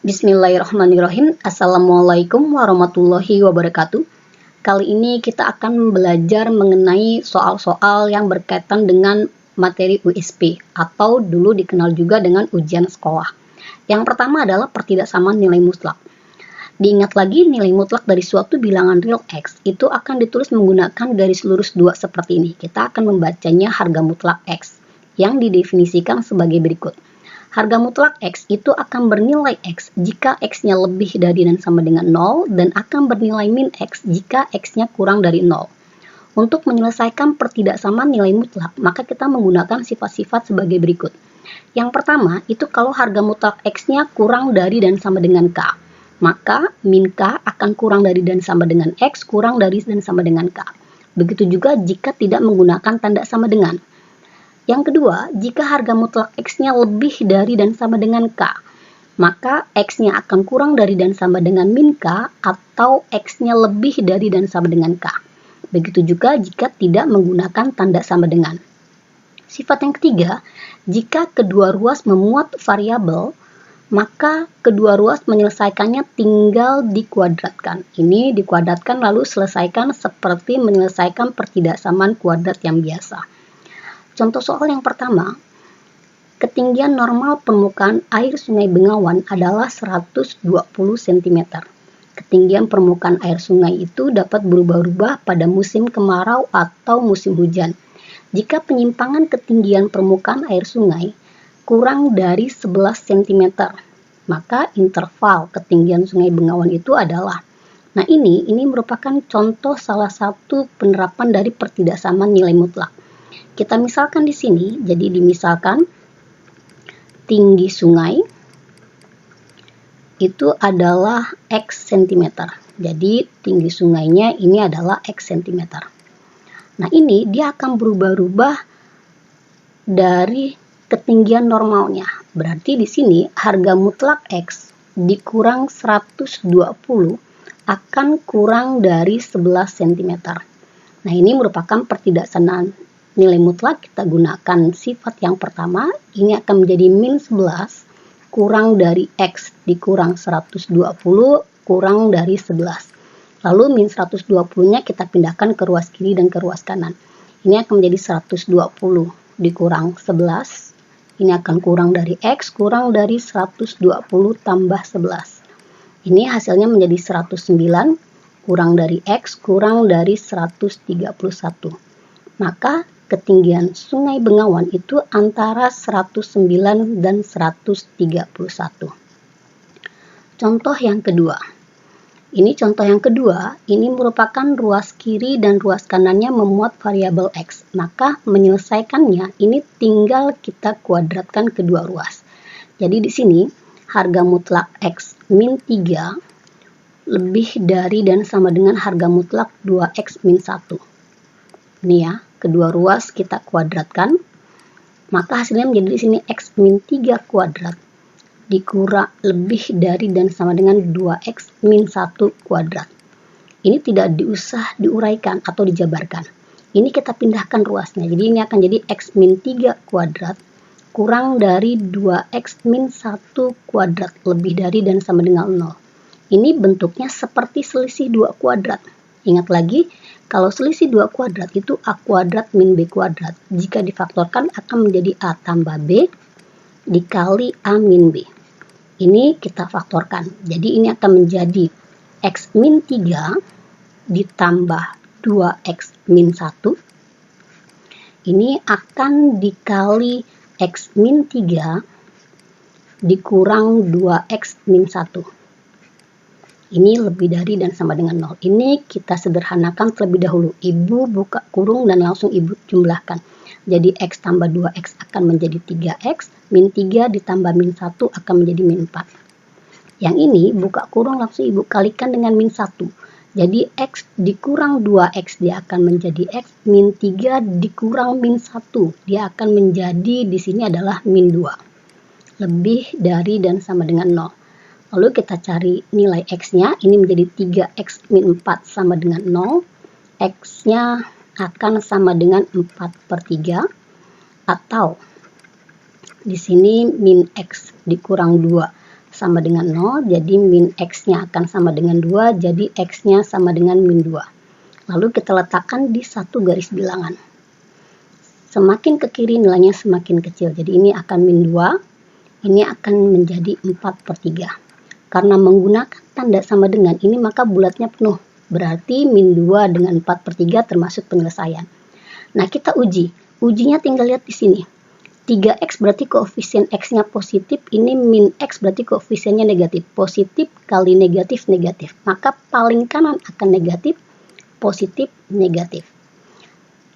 Bismillahirrahmanirrahim. Assalamualaikum warahmatullahi wabarakatuh. Kali ini kita akan belajar mengenai soal-soal yang berkaitan dengan materi USP atau dulu dikenal juga dengan ujian sekolah. Yang pertama adalah pertidaksamaan nilai mutlak. Diingat lagi, nilai mutlak dari suatu bilangan real X itu akan ditulis menggunakan garis lurus 2 seperti ini. Kita akan membacanya harga mutlak X yang didefinisikan sebagai berikut. Harga mutlak X itu akan bernilai X jika X-nya lebih dari dan sama dengan 0 dan akan bernilai min X jika X-nya kurang dari 0. Untuk menyelesaikan pertidaksamaan nilai mutlak, maka kita menggunakan sifat-sifat sebagai berikut. Yang pertama, itu kalau harga mutlak X-nya kurang dari dan sama dengan K, maka min K akan kurang dari dan sama dengan X, kurang dari dan sama dengan K. Begitu juga jika tidak menggunakan tanda sama dengan. Yang kedua, jika harga mutlak X-nya lebih dari dan sama dengan K, maka X-nya akan kurang dari dan sama dengan min K atau X-nya lebih dari dan sama dengan K. Begitu juga jika tidak menggunakan tanda sama dengan. Sifat yang ketiga, jika kedua ruas memuat variabel, maka kedua ruas menyelesaikannya tinggal dikuadratkan. Ini dikuadratkan lalu selesaikan seperti menyelesaikan pertidaksamaan kuadrat yang biasa. Contoh soal yang pertama, ketinggian normal permukaan air Sungai Bengawan adalah 120 cm. Ketinggian permukaan air sungai itu dapat berubah-ubah pada musim kemarau atau musim hujan. Jika penyimpangan ketinggian permukaan air sungai kurang dari 11 cm, maka interval ketinggian Sungai Bengawan itu adalah. Nah, ini merupakan contoh salah satu penerapan dari pertidaksamaan nilai mutlak. Kita misalkan di sini, jadi dimisalkan tinggi sungai itu adalah X cm. Jadi tinggi sungainya ini adalah X cm. Nah, ini dia akan berubah-ubah dari ketinggian normalnya. Berarti di sini harga mutlak X dikurang 120 akan kurang dari 11 cm. Nah, ini merupakan pertidaksamaan nilai mutlak. Kita gunakan sifat yang pertama, ini akan menjadi min 11 kurang dari X dikurang 120 kurang dari 11. Lalu min 120-nya kita pindahkan ke ruas kiri dan ke ruas kanan. Ini akan menjadi 120 dikurang 11. Ini akan kurang dari X kurang dari 120 tambah 11. Ini hasilnya menjadi 109 kurang dari X kurang dari 131. Maka ketinggian Sungai Bengawan itu antara 109 dan 131. Contoh yang kedua. Ini contoh yang kedua, ini merupakan ruas kiri dan ruas kanannya memuat variabel X. Maka menyelesaikannya ini tinggal kita kuadratkan kedua ruas. Jadi di sini harga mutlak X min 3 lebih dari dan sama dengan harga mutlak 2X min 1. Ini ya. Kedua ruas kita kuadratkan, maka hasilnya menjadi di sini X min 3 kuadrat dikurang lebih dari dan sama dengan 2X min 1 kuadrat. Ini tidak diusah diuraikan atau dijabarkan. Ini kita pindahkan ruasnya. Jadi ini akan jadi X min 3 kuadrat kurang dari 2X min 1 kuadrat lebih dari dan sama dengan 0. Ini bentuknya seperti selisih 2 kuadrat. Ingat lagi, kalau selisih 2 kuadrat itu A kuadrat min B kuadrat. Jika difaktorkan akan menjadi A tambah B dikali A min B. Ini kita faktorkan. Jadi ini akan menjadi X min 3 ditambah 2X min 1. Ini akan dikali X min 3 dikurang 2X min 1. Ini lebih dari dan sama dengan 0. Ini kita sederhanakan terlebih dahulu. Ibu buka kurung dan langsung ibu jumlahkan. Jadi X tambah 2X akan menjadi 3X. Min 3 ditambah min 1 akan menjadi min 4. Yang ini buka kurung langsung ibu kalikan dengan min 1. Jadi X dikurang 2X dia akan menjadi X. Min 3 dikurang min 1. Dia akan menjadi di sini adalah min 2. Lebih dari dan sama dengan 0. Lalu kita cari nilai X-nya, ini menjadi 3X min 4 sama dengan 0. X-nya akan sama dengan 4/3. Atau di sini min X dikurang 2 sama dengan 0, jadi min X-nya akan sama dengan 2, jadi X-nya sama dengan min 2. Lalu kita letakkan di satu garis bilangan. Semakin ke kiri nilainya semakin kecil, jadi ini akan min 2, ini akan menjadi 4/3. Karena menggunakan tanda sama dengan ini maka bulatnya penuh, berarti min 2 dengan 4/3 termasuk penyelesaian. Nah, kita ujinya tinggal lihat di sini. 3X berarti koefisien X-nya positif, ini min X berarti koefisiennya negatif. Positif kali negatif, negatif. Maka paling kanan akan negatif, positif, negatif.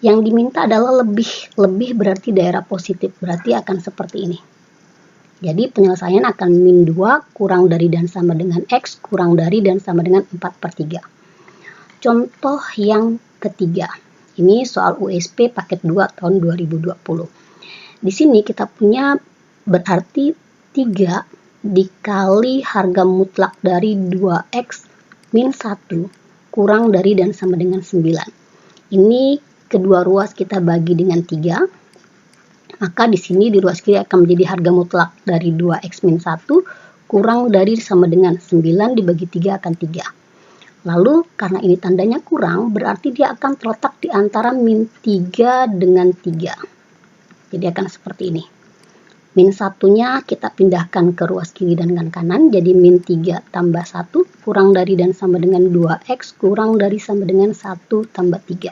Yang diminta adalah lebih berarti daerah positif, berarti akan seperti ini. Jadi penyelesaian akan min 2 kurang dari dan sama dengan X, kurang dari dan sama dengan 4/3. Contoh yang ketiga. Ini soal USP paket 2 tahun 2020. Di sini kita punya berarti 3 dikali harga mutlak dari 2X min 1 kurang dari dan sama dengan 9. Ini kedua ruas kita bagi dengan 3. Maka di sini di ruas kiri akan menjadi harga mutlak dari 2X min 1 kurang dari sama dengan 9 dibagi 3 akan 3. Lalu karena ini tandanya kurang, berarti dia akan terletak di antara min 3 dengan 3. Jadi akan seperti ini. Min 1-nya kita pindahkan ke ruas kiri dan kanan, jadi min 3 tambah 1 kurang dari dan sama dengan 2X kurang dari sama dengan 1 tambah 3.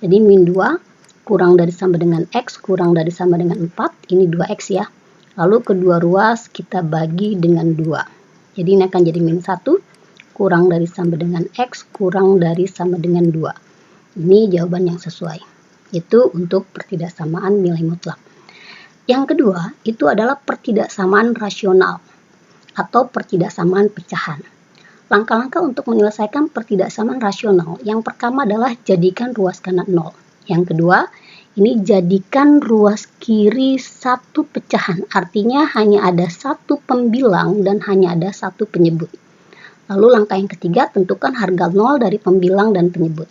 Jadi min 2 kurang dari sama dengan X kurang dari sama dengan 4, ini 2X ya. Lalu kedua ruas kita bagi dengan 2. Jadi ini akan jadi min 1 kurang dari sama dengan X kurang dari sama dengan 2. Ini jawaban yang sesuai. Itu untuk pertidaksamaan nilai mutlak. Yang kedua, itu adalah pertidaksamaan rasional atau pertidaksamaan pecahan. Langkah-langkah untuk menyelesaikan pertidaksamaan rasional, yang pertama adalah jadikan ruas kanan 0. Yang kedua, ini jadikan ruas kiri satu pecahan, artinya hanya ada satu pembilang dan hanya ada satu penyebut. Lalu langkah yang ketiga, tentukan harga 0 dari pembilang dan penyebut.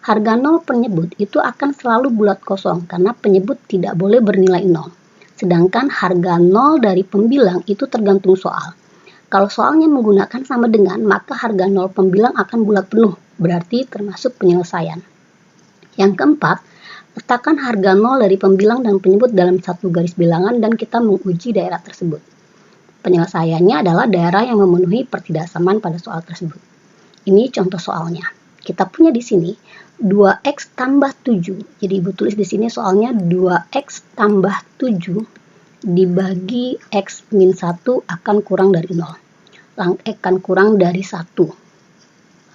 Harga 0 penyebut itu akan selalu bulat kosong karena penyebut tidak boleh bernilai 0. Sedangkan harga 0 dari pembilang itu tergantung soal. Kalau soalnya menggunakan sama dengan, maka harga 0 pembilang akan bulat penuh, berarti termasuk penyelesaian. Yang keempat, letakkan harga 0 dari pembilang dan penyebut dalam satu garis bilangan dan kita menguji daerah tersebut. Penyelesaiannya adalah daerah yang memenuhi pertidaksamaan pada soal tersebut. Ini contoh soalnya. Kita punya di sini 2X tambah 7. Jadi Ibu tulis di sini soalnya 2X tambah 7 dibagi X min 1 akan kurang dari 0. Akan kurang dari 1.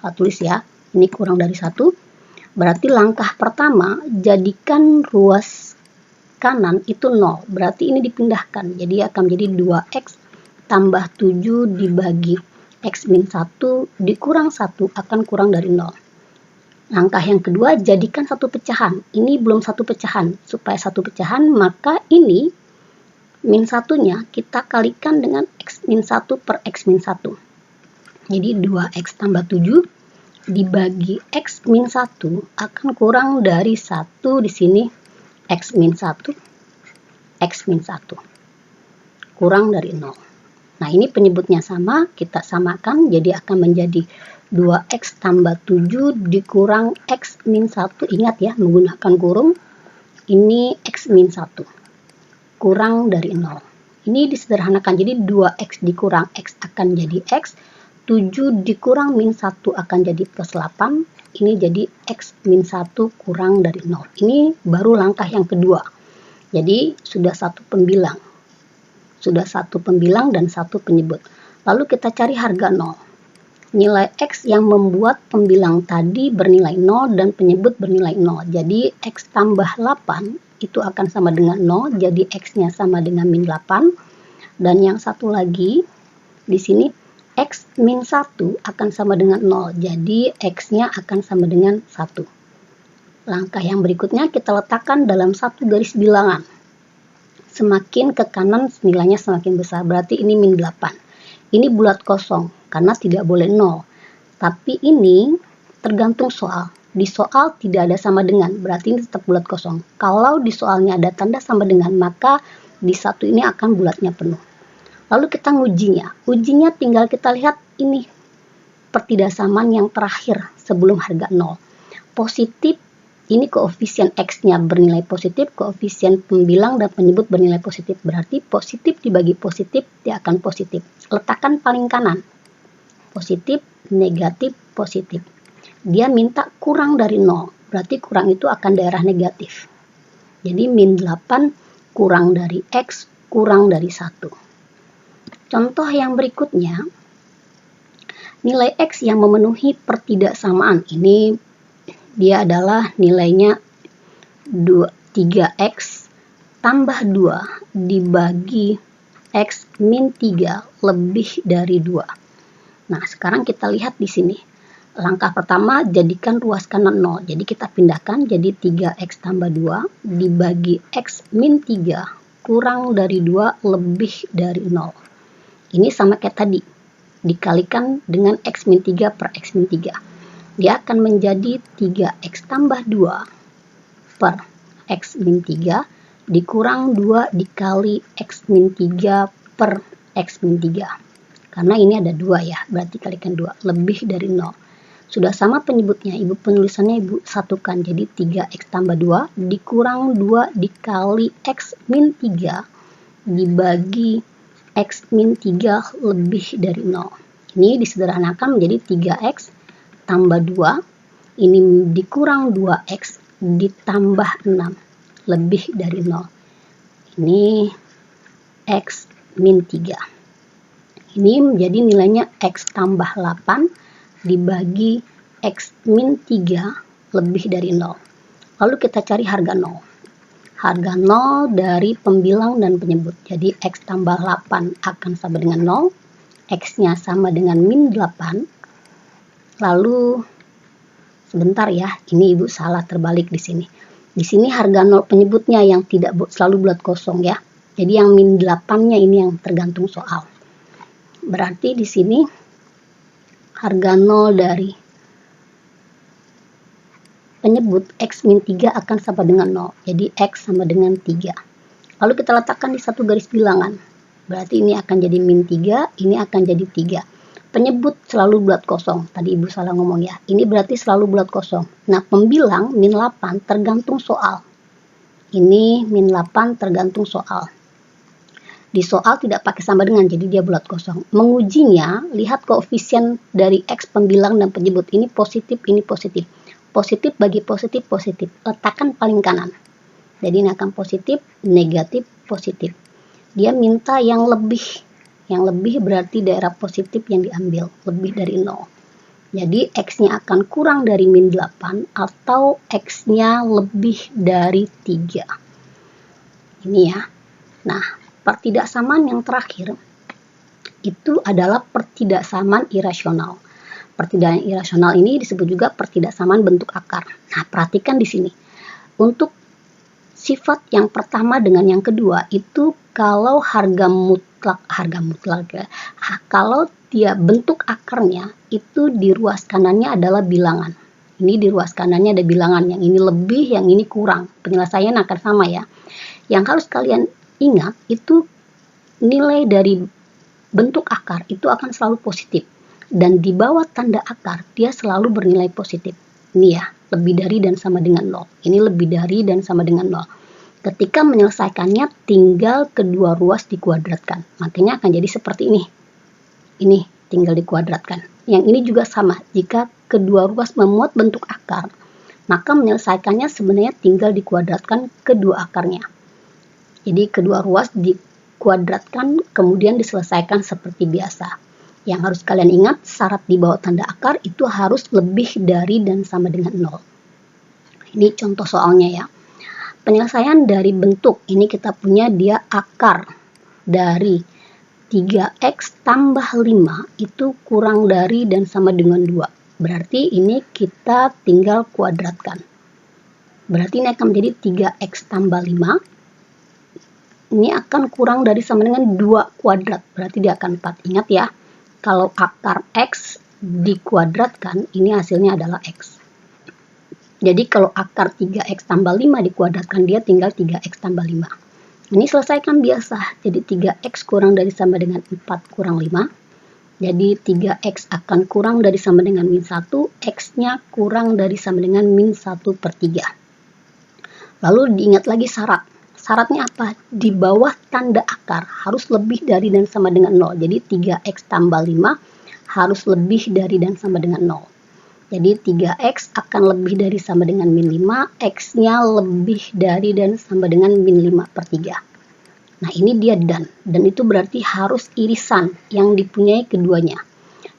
Saya tulis ya, ini kurang dari 1. Berarti langkah pertama, jadikan ruas kanan itu 0. Berarti ini dipindahkan. Jadi akan menjadi 2X tambah 7 dibagi X min 1 dikurang 1 akan kurang dari 0. Langkah yang kedua, jadikan satu pecahan. Ini belum satu pecahan. Supaya satu pecahan, maka ini min 1-nya kita kalikan dengan X min 1 per X min 1. Jadi 2X tambah 7 dibagi X min 1 akan kurang dari 1 di sini X min 1. X min 1. Kurang dari 0. Nah, ini penyebutnya sama, kita samakan, jadi akan menjadi 2X tambah 7 dikurang X min 1, ingat ya, menggunakan kurung, ini X min 1, kurang dari 0. Ini disederhanakan, jadi 2X dikurang X akan jadi X, 7 dikurang min 1 akan jadi plus 8, ini jadi X min 1 kurang dari 0. Ini baru langkah yang kedua, jadi sudah satu pembilang. Sudah satu pembilang dan satu penyebut. Lalu kita cari harga 0. Nilai X yang membuat pembilang tadi bernilai 0 dan penyebut bernilai 0. Jadi X tambah 8 itu akan sama dengan 0. Jadi X-nya sama dengan min 8. Dan yang satu lagi, di sini X min 1 akan sama dengan 0. Jadi X-nya akan sama dengan 1. Langkah yang berikutnya kita letakkan dalam satu garis bilangan. Semakin ke kanan nilainya semakin besar, berarti ini min 8. Ini bulat kosong karena tidak boleh 0. Tapi ini tergantung soal. Di soal tidak ada sama dengan, berarti ini tetap bulat kosong. Kalau di soalnya ada tanda sama dengan, maka di satu ini akan bulatnya penuh. Lalu kita ngujinya. Ujinya tinggal kita lihat ini pertidaksamaan yang terakhir sebelum harga 0. Positif, ini koefisien X-nya bernilai positif, koefisien pembilang dan penyebut bernilai positif. Berarti positif dibagi positif, dia akan positif. Letakkan paling kanan. Positif, negatif, positif. Dia minta kurang dari 0. Berarti kurang itu akan daerah negatif. Jadi min 8 kurang dari X kurang dari 1. Contoh yang berikutnya, nilai X yang memenuhi pertidaksamaan. Ini dia adalah nilainya 3X tambah 2 dibagi X min 3 lebih dari 2. Nah, sekarang kita lihat di sini. Langkah pertama, jadikan ruas kanan 0. Jadi kita pindahkan jadi 3X tambah 2 dibagi X min 3 kurang dari 2 lebih dari 0. Ini sama kayak tadi, dikalikan dengan X min 3 per X min 3. Dia akan menjadi 3X tambah 2 per X min 3 dikurang 2 dikali X min 3 per X min 3. Karena ini ada 2 ya, berarti kalikan 2, lebih dari 0. Sudah sama penyebutnya, ibu penulisannya ibu satukan, jadi 3X tambah 2 dikurang 2 dikali X min 3 dibagi X min 3 lebih dari 0. Ini disederhanakan menjadi 3X tambah 2. Ini dikurang 2X ditambah 6 lebih dari 0. Ini X min 3. Ini menjadi nilainya X tambah 8 dibagi X min 3 lebih dari 0. Lalu kita cari harga 0. Harga 0 dari pembilang dan penyebut. Jadi X tambah 8 akan sama dengan 0. X-nya sama dengan min 8. Lalu, sebentar ya, ini ibu salah terbalik di sini. Di sini harga 0 penyebutnya yang tidak selalu bulat kosong ya. Jadi yang min 8-nya ini yang tergantung soal. Berarti di sini harga 0 dari penyebut X min 3 akan sama dengan 0. Jadi X sama dengan 3. Lalu kita letakkan di satu garis bilangan. Berarti ini akan jadi min 3, ini akan jadi 3. Penyebut selalu bulat kosong. Tadi ibu salah ngomong ya. Ini berarti selalu bulat kosong. Nah, pembilang min 8 tergantung soal. Ini min 8 tergantung soal. Di soal tidak pakai sama dengan, jadi dia bulat kosong. Mengujinya, lihat koefisien dari X pembilang dan penyebut. Ini positif, ini positif. Positif bagi positif, positif. Letakkan paling kanan. Jadi ini akan positif, negatif, positif. Dia minta yang lebih. Yang lebih berarti daerah positif yang diambil. Lebih dari 0. Jadi X-nya akan kurang dari min 8 atau X-nya lebih dari 3. Ini ya. Nah, pertidaksamaan yang terakhir itu adalah pertidaksamaan irasional. Pertidaksamaan irasional ini disebut juga pertidaksamaan bentuk akar. Nah, perhatikan di sini. Untuk sifat yang pertama dengan yang kedua itu kalau harga mutlak ya. Kalau dia bentuk akarnya itu di ruas kanannya adalah bilangan. Ini di ruas kanannya ada bilangan, yang ini lebih, yang ini kurang. Penyelesaian akan sama ya. Yang harus kalian ingat itu nilai dari bentuk akar itu akan selalu positif. Dan di bawah tanda akar dia selalu bernilai positif. Ini ya, lebih dari dan sama dengan 0. Ini lebih dari dan sama dengan 0. Ketika menyelesaikannya tinggal kedua ruas dikuadratkan. Makanya akan jadi seperti ini. Ini tinggal dikuadratkan. Yang ini juga sama. Jika kedua ruas memuat bentuk akar, maka menyelesaikannya sebenarnya tinggal dikuadratkan kedua akarnya. Jadi kedua ruas dikuadratkan kemudian diselesaikan seperti biasa. Yang harus kalian ingat, syarat di bawah tanda akar itu harus lebih dari dan sama dengan 0. Ini contoh soalnya ya. Penyelesaian dari bentuk, ini kita punya dia akar dari 3X tambah 5 itu kurang dari dan sama dengan 2. Berarti ini kita tinggal kuadratkan. Berarti ini akan menjadi 3X tambah 5. Ini akan kurang dari sama dengan 2 kuadrat. Berarti dia akan 4. Ingat ya. Kalau akar X dikuadratkan, ini hasilnya adalah X. Jadi kalau akar 3X tambah 5 dikuadratkan, dia tinggal 3X tambah 5. Ini selesaikan biasa. Jadi 3x kurang dari sama dengan 4 kurang 5. Jadi 3x akan kurang dari sama dengan min 1. X-nya kurang dari sama dengan min 1 per 3. Lalu diingat lagi syarat. Syaratnya apa? Di bawah tanda akar harus lebih dari dan sama dengan 0. Jadi 3x tambah 5 harus lebih dari dan sama dengan 0. Jadi 3x akan lebih dari sama dengan min 5, x-nya lebih dari dan sama dengan min 5 per 3. Nah ini dia dan itu berarti harus irisan yang dipunyai keduanya.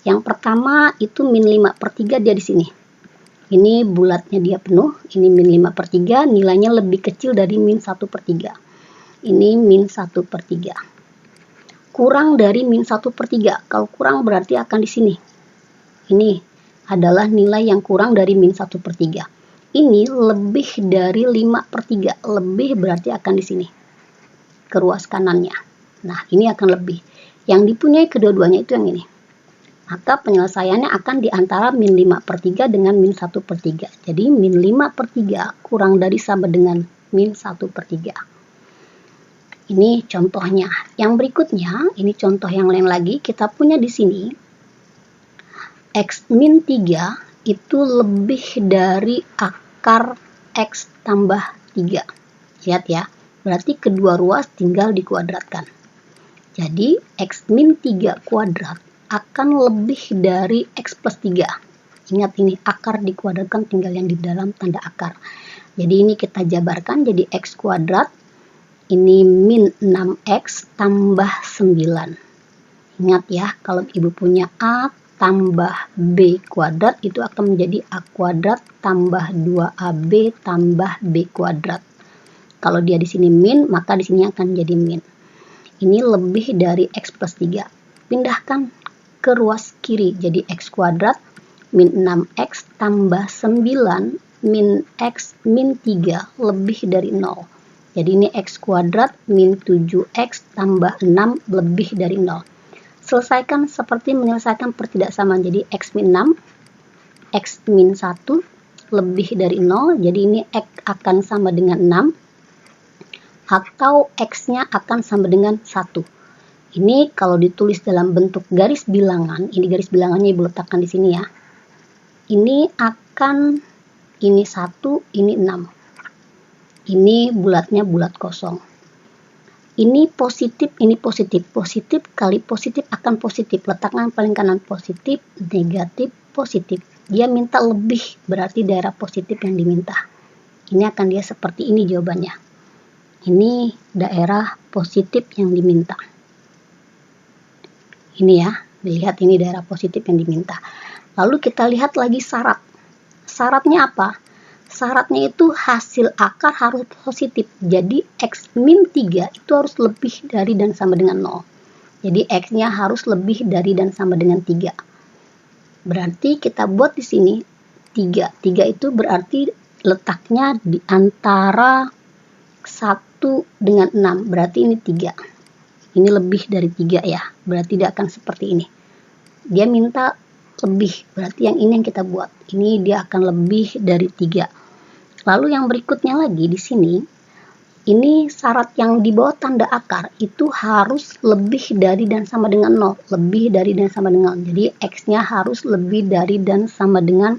Yang pertama itu min 5 per 3 dia di sini. Ini bulatnya dia penuh, ini min 5 per 3, nilainya lebih kecil dari min 1 per 3. Ini min 1 per 3. Kurang dari min 1 per 3, kalau kurang berarti akan di sini. Ini adalah nilai yang kurang dari min 1 per 3. Ini lebih dari 5 per 3. Lebih berarti akan di sini. Ke ruas kanannya. Nah, ini akan lebih. Yang dipunyai kedua-duanya itu yang ini. Maka penyelesaiannya akan di antara min 5 per 3 dengan min 1 per 3. Jadi min 5 per 3 kurang dari sama dengan min 1 per 3. Ini contohnya. Yang berikutnya, ini contoh yang lain lagi. Kita punya di sini x min 3 itu lebih dari akar x tambah 3. Lihat ya, berarti kedua ruas tinggal dikuadratkan. Jadi x min 3 kuadrat akan lebih dari x plus 3. Ingat ini akar dikuadratkan tinggal yang di dalam tanda akar. Jadi ini kita jabarkan jadi x kuadrat. Ini min 6x tambah 9. Ingat ya, kalau ibu punya a tambah b kuadrat itu akan menjadi a kuadrat tambah 2ab tambah b kuadrat. Kalau dia di sini min, maka di sini akan jadi min. Ini lebih dari x plus 3. Pindahkan ke ruas kiri jadi x kuadrat min 6x tambah 9 min x min 3 lebih dari 0. Jadi ini x kuadrat min 7x tambah 6 lebih dari 0. Selesaikan seperti menyelesaikan pertidaksamaan. Jadi x min 6, x min 1 lebih dari 0. Jadi ini x akan sama dengan 6. Atau x-nya akan sama dengan 1. Ini kalau ditulis dalam bentuk garis bilangan, ini garis bilangannya ibu letakkan di sini ya. Ini akan, ini 1, ini 6. Ini bulatnya bulat kosong. Ini positif, ini positif. Positif kali positif akan positif. Letakkan paling kanan positif, negatif, positif. Dia minta lebih, berarti daerah positif yang diminta. Ini akan dia seperti ini jawabannya. Ini daerah positif yang diminta. Ini ya, dilihat ini daerah positif yang diminta. Lalu kita lihat lagi syarat. Syaratnya apa? Syaratnya itu hasil akar harus positif. Jadi x min 3 itu harus lebih dari dan sama dengan 0. Jadi x-nya harus lebih dari dan sama dengan 3. Berarti kita buat di sini 3. 3 itu berarti letaknya di antara 1 dengan 6. Berarti ini 3. Ini lebih dari 3 ya. Berarti dia akan seperti ini. Dia minta lebih. Berarti yang ini yang kita buat. Ini dia akan lebih dari 3. Lalu yang berikutnya lagi di sini, ini syarat yang di bawah tanda akar itu harus lebih dari dan sama dengan 0. Lebih dari dan sama dengan 0. Jadi x-nya harus lebih dari dan sama dengan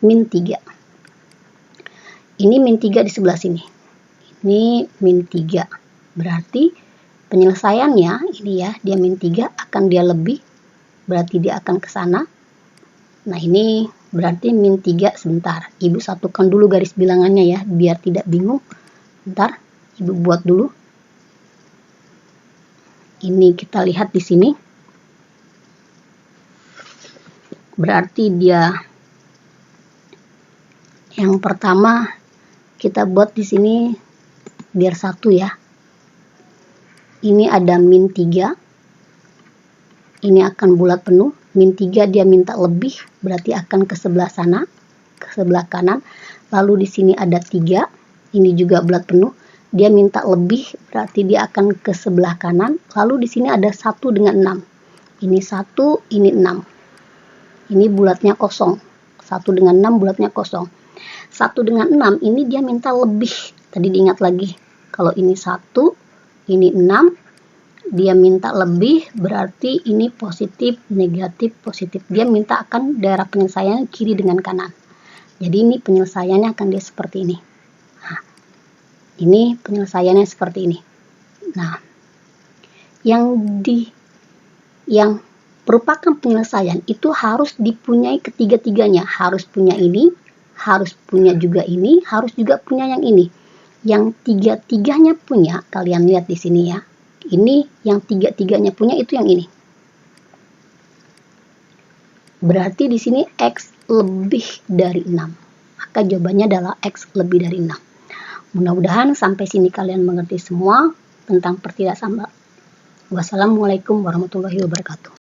min 3. Ini min 3 di sebelah sini. Ini min 3. Berarti penyelesaiannya ini ya, dia min 3 akan dia lebih. Berarti dia akan ke sana. Nah ini berarti min 3 sebentar. Ibu satukan dulu garis bilangannya ya, biar tidak bingung. Bentar, ibu buat dulu. Ini kita lihat di sini. Berarti dia yang pertama kita buat di sini biar satu ya. Ini ada min 3. Ini akan bulat penuh. Min 3 dia minta lebih, berarti akan ke sebelah sana, ke sebelah kanan. Lalu di sini ada 3, ini juga bulat penuh. Dia minta lebih, berarti dia akan ke sebelah kanan. Lalu di sini ada 1 dengan 6. Ini 1, ini 6. Ini bulatnya kosong. 1 dengan 6 bulatnya kosong. 1 dengan 6 ini dia minta lebih. Tadi diingat lagi, kalau ini 1, ini 6, dia minta lebih, berarti ini positif, negatif, positif. Dia minta akan daerah penyelesaian kiri dengan kanan. Jadi ini penyelesaiannya akan dia seperti ini. Nah, ini penyelesaiannya seperti ini. Nah, yang merupakan penyelesaian itu harus dipunyai ketiga-tiganya. Harus punya ini, harus punya juga ini, harus juga punya yang ini. Yang tiga-tiganya punya, kalian lihat di sini ya. Ini yang tiga-tiganya punya itu yang ini. Berarti di sini X lebih dari 6. Maka jawabannya adalah X lebih dari 6. Mudah-mudahan sampai sini kalian mengerti semua tentang pertidaksamaan. Wassalamualaikum warahmatullahi wabarakatuh.